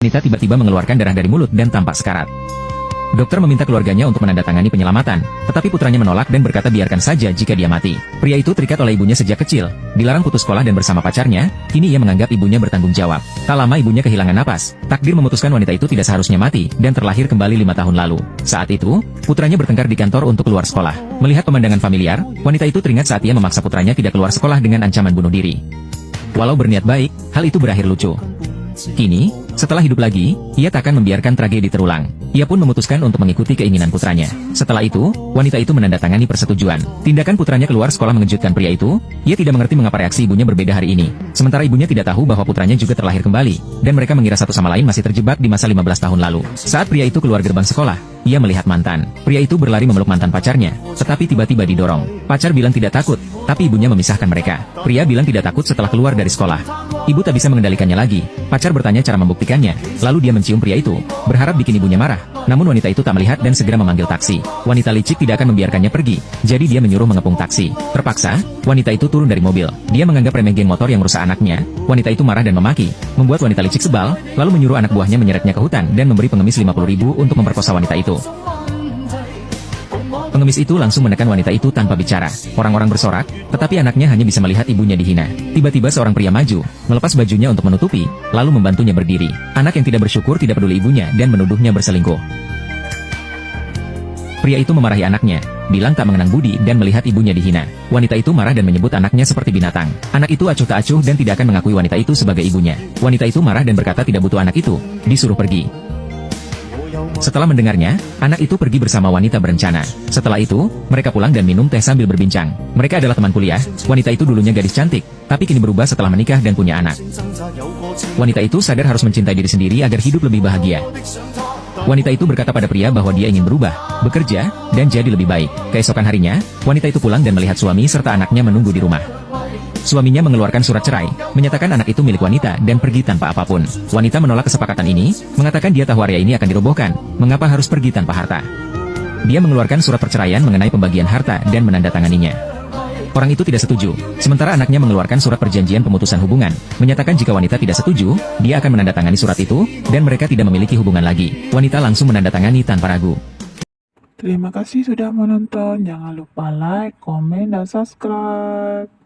Wanita tiba-tiba mengeluarkan darah dari mulut dan tampak sekarat. Dokter meminta keluarganya untuk menandatangani penyelamatan, tetapi putranya menolak dan berkata biarkan saja jika dia mati. Pria itu terikat oleh ibunya sejak kecil, dilarang putus sekolah dan bersama pacarnya, kini ia menganggap ibunya bertanggung jawab. Tak lama ibunya kehilangan napas, takdir memutuskan wanita itu tidak seharusnya mati, dan terlahir kembali 5 tahun lalu. Saat itu, putranya bertengkar di kantor untuk keluar sekolah. Melihat pemandangan familiar, wanita itu teringat saat ia memaksa putranya tidak keluar sekolah dengan ancaman bunuh diri. Walau berniat baik, hal itu berakhir lucu. Kini, setelah hidup lagi, ia tak akan membiarkan tragedi terulang. Ia pun memutuskan untuk mengikuti keinginan putranya. Setelah itu, wanita itu menandatangani persetujuan. Tindakan putranya keluar sekolah mengejutkan pria itu. Ia tidak mengerti mengapa reaksi ibunya berbeda hari ini. Sementara ibunya tidak tahu bahwa putranya juga terlahir kembali, dan mereka mengira satu sama lain masih terjebak di masa 15 tahun lalu. Saat pria itu keluar gerbang sekolah, ia melihat mantan. Pria itu berlari memeluk mantan pacarnya, tetapi tiba-tiba didorong. Pacar bilang tidak takut, tapi ibunya memisahkan mereka. Pria bilang tidak takut setelah keluar dari sekolah. Ibu tak bisa mengendalikannya lagi. Pacar bertanya cara membuktikannya, lalu dia mencium pria itu, berharap bikin ibunya marah. Namun wanita itu tak melihat dan segera memanggil taksi. Wanita licik tidak akan membiarkannya pergi, jadi dia menyuruh mengepung taksi. Terpaksa, wanita itu turun dari mobil. Dia menganggap remeh geng motor yang merusak anaknya. Wanita itu marah dan memaki, membuat wanita licik sebal, lalu menyuruh anak buahnya menyeretnya ke hutan dan memberi pengemis 50.000 untuk memperkosa wanita itu. Pengemis itu langsung menekan wanita itu tanpa bicara. Orang-orang bersorak, tetapi anaknya hanya bisa melihat ibunya dihina. Tiba-tiba seorang pria maju, melepas bajunya untuk menutupi, lalu membantunya berdiri. Anak yang tidak bersyukur tidak peduli ibunya dan menuduhnya berselingkuh. Pria itu memarahi anaknya, bilang tak mengenang budi dan melihat ibunya dihina. Wanita itu marah dan menyebut anaknya seperti binatang. Anak itu acuh tak acuh dan tidak akan mengakui wanita itu sebagai ibunya. Wanita itu marah dan berkata tidak butuh anak itu, disuruh pergi. Setelah mendengarnya, anak itu pergi bersama wanita berencana. Setelah itu, mereka pulang dan minum teh sambil berbincang. Mereka adalah teman kuliah. Wanita itu dulunya gadis cantik, tapi kini berubah setelah menikah dan punya anak. Wanita itu sadar harus mencintai diri sendiri agar hidup lebih bahagia. Wanita itu berkata pada pria bahwa dia ingin berubah, bekerja, dan jadi lebih baik. Keesokan harinya, wanita itu pulang dan melihat suami serta anaknya menunggu di rumah. Suaminya mengeluarkan surat cerai, menyatakan anak itu milik wanita dan pergi tanpa apapun. Wanita menolak kesepakatan ini, mengatakan dia tahu area ini akan dirobohkan, mengapa harus pergi tanpa harta. Dia mengeluarkan surat perceraian mengenai pembagian harta dan menandatanganinya. Orang itu tidak setuju, sementara anaknya mengeluarkan surat perjanjian pemutusan hubungan, menyatakan jika wanita tidak setuju, dia akan menandatangani surat itu, dan mereka tidak memiliki hubungan lagi. Wanita langsung menandatangani tanpa ragu. Terima kasih sudah menonton, jangan lupa like, komen, dan subscribe.